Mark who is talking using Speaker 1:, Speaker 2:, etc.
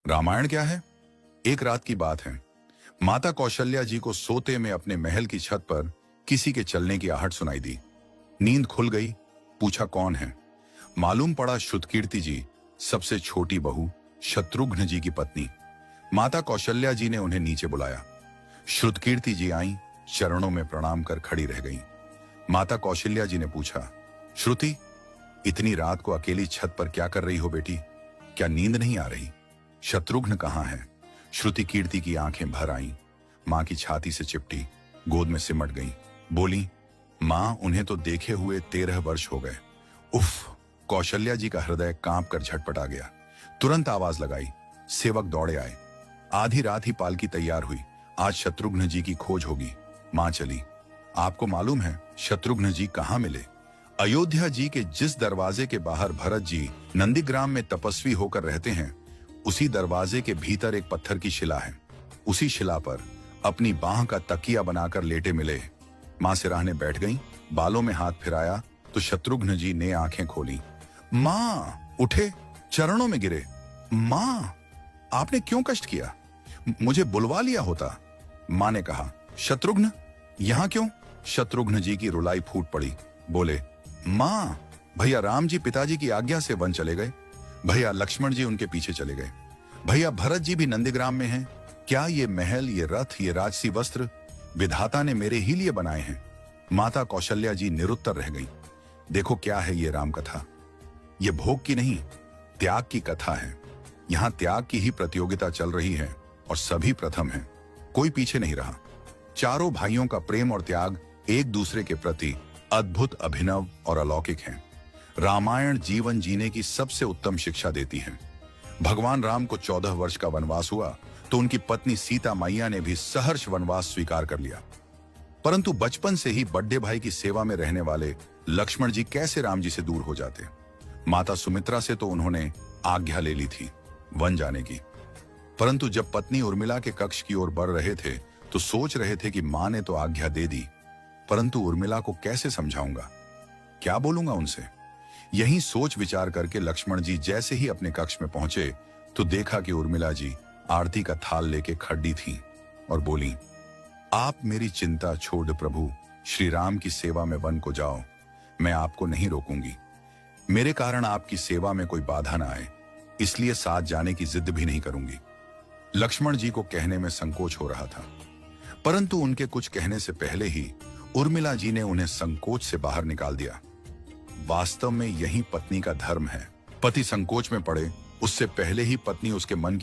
Speaker 1: रामायण क्या है? एक रात की बात है। माता कौशल्या जी को सोते में अपने महल की छत पर किसी के चलने की आहट सुनाई दी। नींद खुल गई। पूछा कौन है? मालूम पड़ा श्रुतकीर्ति जी, सबसे छोटी बहू, शत्रुघ्न जी की पत्नी। माता कौशल्या जी ने उन्हें नीचे बुलाया। श्रुतकीर्ति जी आईं, चरणों में प्रणाम कर खड़ी रह गईं। माता कौशल्या जी ने पूछा, श्रुति, इतनी रात को अकेली छत पर क्या कर रही हो बेटी? क्या नींद नहीं आ रही? शत्रुघ्न कहाँ है? श्रुति कीर्ति की आंखें भर आईं, मां की छाती से चिपटी, गोद में सिमट गईं। बोली, मां, उन्हें तो देखे हुए 13 वर्ष हो गए। उफ! कौशल्या जी का हृदय कांप कर झटपटा गया। तुरंत आवाज लगाई। सेवक दौड़े आए। आधी रात ही पालकी तैयार हुई। आज शत्रुघ्न जी की खोज होगी। मां चली। आपको मालूम है शत्रुघ्न जी कहाँ मिले? अयोध्या जी के जिस दरवाजे के बाहर भरत जी नंदीग्राम में तपस्वी होकर रहते हैं, उसी दरवाजे के भीतर एक पत्थर की शिला है। उसी शिला पर अपनी बाह का तकिया बनाकर लेटे मिले। मां सिराहने बैठ गईं, बालों में हाथ फिराया तो शत्रुघ्न जी ने आंखें खोली। मां! उठे, चरणों में गिरे। मां, आपने क्यों कष्ट किया? मुझे बुलवा लिया होता। मां ने कहा, शत्रुघ्न यहां क्यों? शत्रुघ्न जी की रुलाई फूट पड़ी। बोले, मां, भैया राम जी पिताजी की आज्ञा से वन चले गए। भैया लक्ष्मण जी उनके पीछे चले गए। भैया भरत जी भी नंदीग्राम में हैं। क्या ये महल, ये रथ, ये राजसी वस्त्र विधाता ने मेरे ही लिए बनाए हैं? माता कौशल्या जी निरुत्तर रह गई। देखो क्या है ये राम कथा। ये भोग की नहीं, त्याग की कथा है। यहाँ त्याग की ही प्रतियोगिता चल रही है और सभी प्रथम हैं। कोई पीछे नहीं रहा। चारों भाइयों का प्रेम और त्याग एक दूसरे के प्रति अद्भुत, अभिनव और अलौकिक है। रामायण जीवन जीने की सबसे उत्तम शिक्षा देती है। भगवान राम को 14 वर्ष का वनवास हुआ तो उनकी पत्नी सीता मैया ने भी सहर्ष वनवास स्वीकार कर लिया। परंतु बचपन से ही बड़े भाई की सेवा में रहने वाले लक्ष्मण जी कैसे राम जी से दूर हो जाते? माता सुमित्रा से तो उन्होंने आज्ञा ले ली थी वन जाने की। परंतु जब पत्नी उर्मिला के कक्ष की ओर बढ़ रहे थे तो सोच रहे थे कि मां ने तो आज्ञा दे दी, परंतु उर्मिला को कैसे समझाऊंगा, क्या बोलूंगा उनसे? यही सोच विचार करके लक्ष्मण जी जैसे ही अपने कक्ष में पहुंचे तो देखा कि उर्मिला जी आरती का थाल लेके खड़ी थी और बोली, आप मेरी चिंता छोड़ प्रभु, श्री राम की सेवा में वन को जाओ। मैं आपको नहीं रोकूंगी। मेरे कारण आपकी सेवा में कोई बाधा ना आए, इसलिए साथ जाने की जिद भी नहीं करूंगी। लक्ष्मण जी को कहने में संकोच हो रहा था, परंतु उनके कुछ कहने से पहले ही उर्मिला जी ने उन्हें संकोच से बाहर निकाल दिया। वास्तव में यही पत्नी का धर्म है। पति संकोच में पड़े उससे पहले ही पत्नी उसके मन की